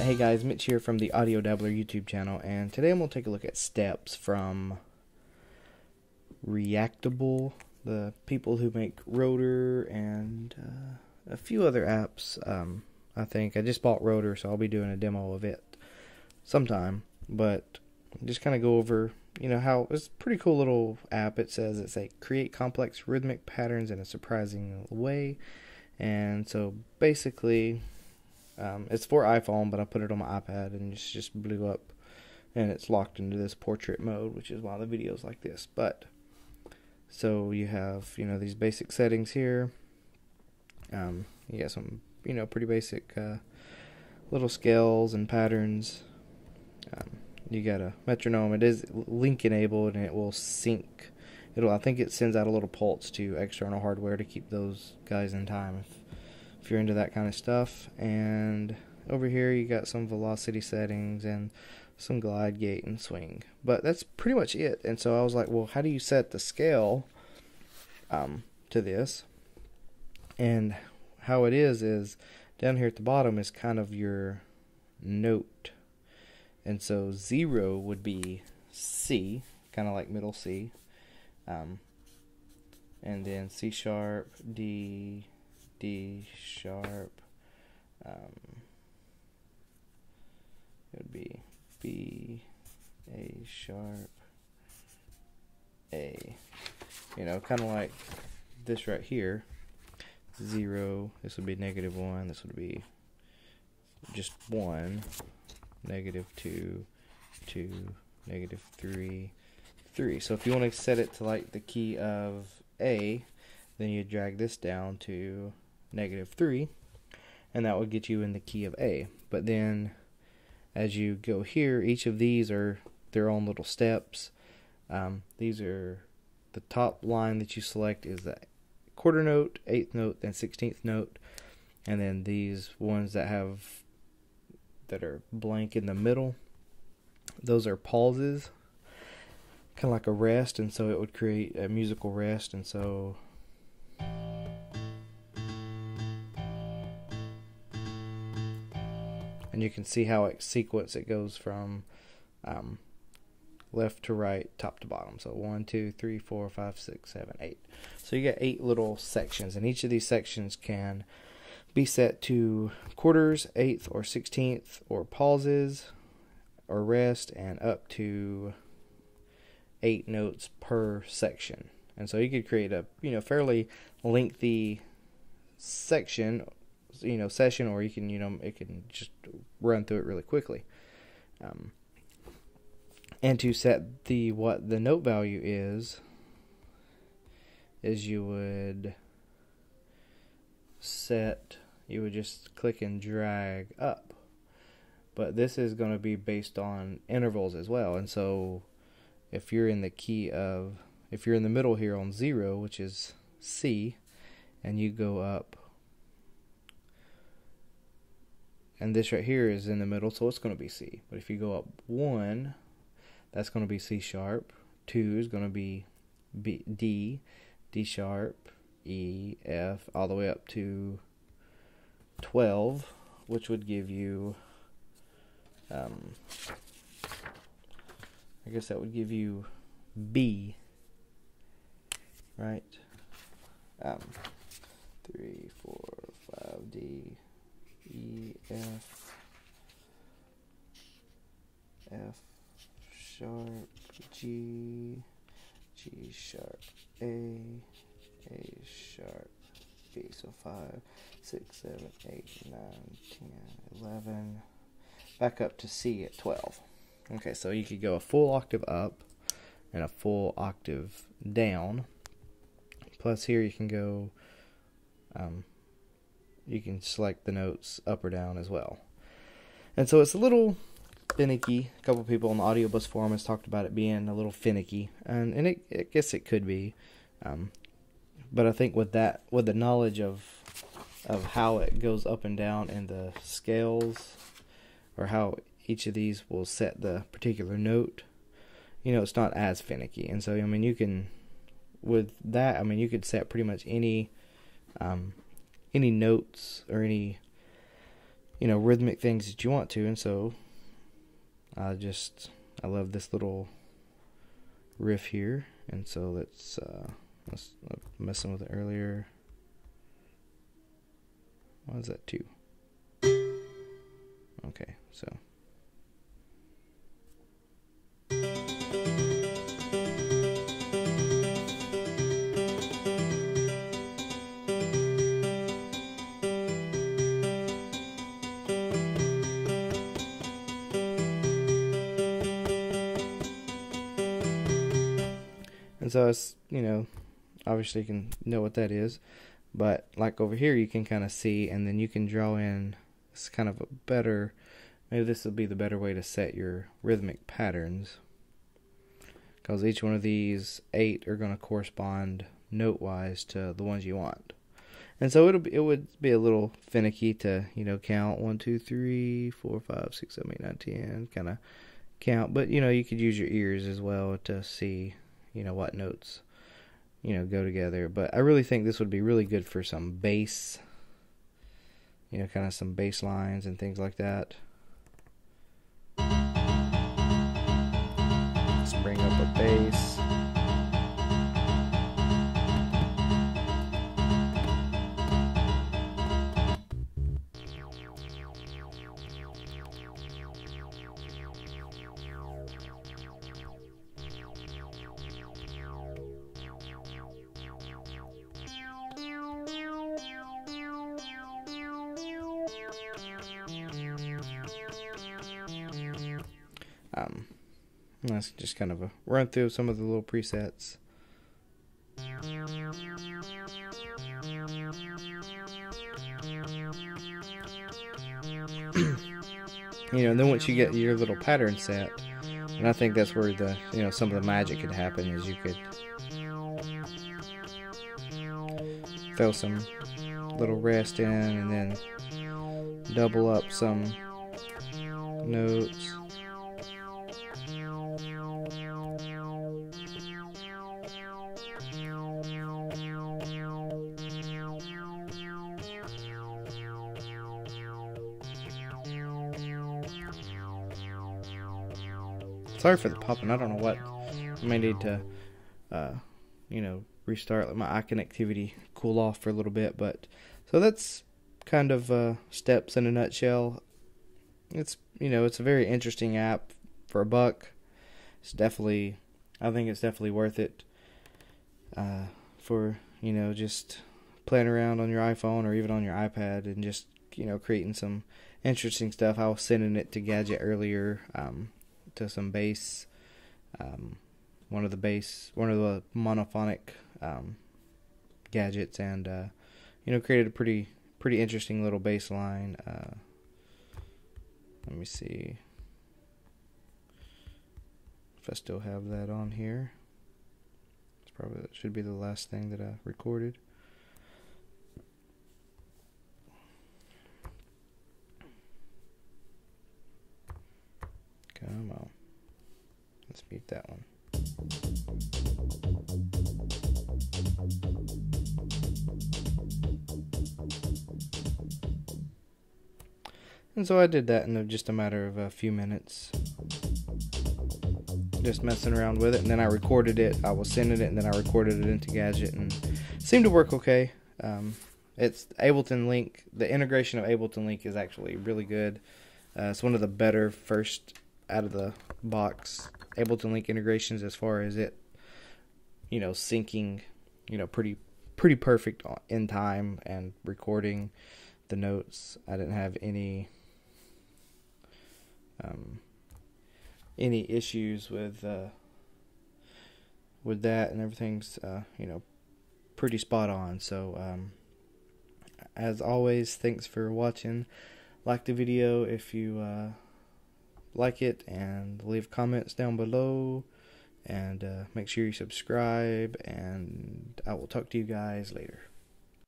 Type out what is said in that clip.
Hey guys, Mitch here from the TheAudioDabbler YouTube channel, and today I'm going to take a look at steps from Reactable, the people who make Rotor and a few other apps. I think I just bought Rotor, so I'll be doing a demo of it sometime, but just kind of go over, you know, how it's a pretty cool little app. It says it's a create complex rhythmic patterns in a surprising way, and so basically it's for iPhone, but I put it on my iPad and it just blew up, and it's locked into this portrait mode, which is why the video's like this. But so you have, you know, these basic settings here. You got some, you know, pretty basic little scales and patterns. You got a metronome. It is link enabled, and it will sync. I think it sends out a little pulse to external hardware to keep those guys in time if you're into that kind of stuff. And over here you got some velocity settings and some glide, gate, and swing. But that's pretty much it. And so I was like, well, how do you set the scale to this? And how it is down here at the bottom is kind of your note. And so 0 would be C, kind of like middle C. And then C sharp, D, D sharp, it would be B, A sharp, A. You know, kind of like this right here. 0, this would be -1, this would be just 1, -2, 2, -3, 3. So if you want to set it to like the key of A, then you drag this down to -3, and that would get you in the key of A. But then as you go here, each of these are their own little steps. These are the top line that you select is the quarter note, 8th note, and 16th note, and then these ones that are blank in the middle, those are pauses, kind of like a rest, and so it would create a musical rest. And so and you can see how it goes from left to right, top to bottom. So 1, 2, 3, 4, 5, 6, 7, 8. So you got 8 little sections, and each of these sections can be set to quarters, 8th or 16th, or pauses, or rest, and up to 8 notes per section. And so you could create a, you know, fairly lengthy section, you know, session, or you can, you know, it can just run through it really quickly. And to set what the note value is you would just click and drag up. But this is going to be based on intervals as well. And so if you're in the middle here on 0, which is C, and you go up, and this right here is in the middle, so it's going to be C. But if you go up 1, that's going to be C sharp. 2 is going to be D, D sharp, E, F, all the way up to 12, which would give you, I guess that would give you B, right? 3, 4, 5, D, E, F, F sharp, G, G sharp, A sharp, B. So 5, 6, 7, 8, 9, 10, 11, back up to C at 12. Okay, so you could go a full octave up and a full octave down. Plus here you can go, you can select the notes up or down as well. And so it's a little finicky. A couple people on the Audio Bus forum has talked about it being a little finicky, and I guess it could be. But I think with the knowledge of how it goes up and down in the scales, or how each of these will set the particular note, you know, it's not as finicky. And so, I mean, you can, with that, I mean, you could set pretty much any notes or any rhythmic things that you want to. And so I love this little riff here, and so let's messing with it earlier. Why is that 2? Okay, so and so it's, obviously you can know what that is, but like over here you can kind of see, and then you can draw in. It's kind of a better, maybe this will be the better way to set your rhythmic patterns, because each one of these 8 are going to correspond note wise to the ones you want. And so it would be a little finicky to count 1 2 3 4 5 6 7 8 9 10, kind of count, but you could use your ears as well to see what notes go together. But I really think this would be really good for some bass, kind of some bass lines and things like that. Let's bring up a bass. That's just kind of a run through some of the little presets. And then once you get your little pattern set, and I think that's where the some of the magic could happen, is you could throw some little rest in and then double up some notes. Sorry for the popping. I don't know what. I may need to, restart, let my eye connectivity cool off for a little bit. But so that's kind of steps in a nutshell. It's it's a very interesting app for $1. It's definitely, I think it's definitely worth it for just playing around on your iPhone or even on your iPad and just creating some interesting stuff. I was sending it to Gadget earlier. To some bass, one of the monophonic gadgets, and created a pretty interesting little bass line. Let me see if I still have that on here. That should be the last thing that I recorded. Come on. Let's mute that one. And so I did that in just a matter of a few minutes. Just messing around with it, and then I recorded it. I was sending it, and then I recorded it into Gadget, and it seemed to work okay. It's Ableton Link. The integration of Ableton Link is actually really good. It's one of the better first out of the box Ableton Link integrations, as far as it syncing pretty perfect in time and recording the notes. I didn't have any issues with that, and everything's pretty spot on. So as always, thanks for watching. Like the video if you like it, and leave comments down below, and make sure you subscribe, and I will talk to you guys later.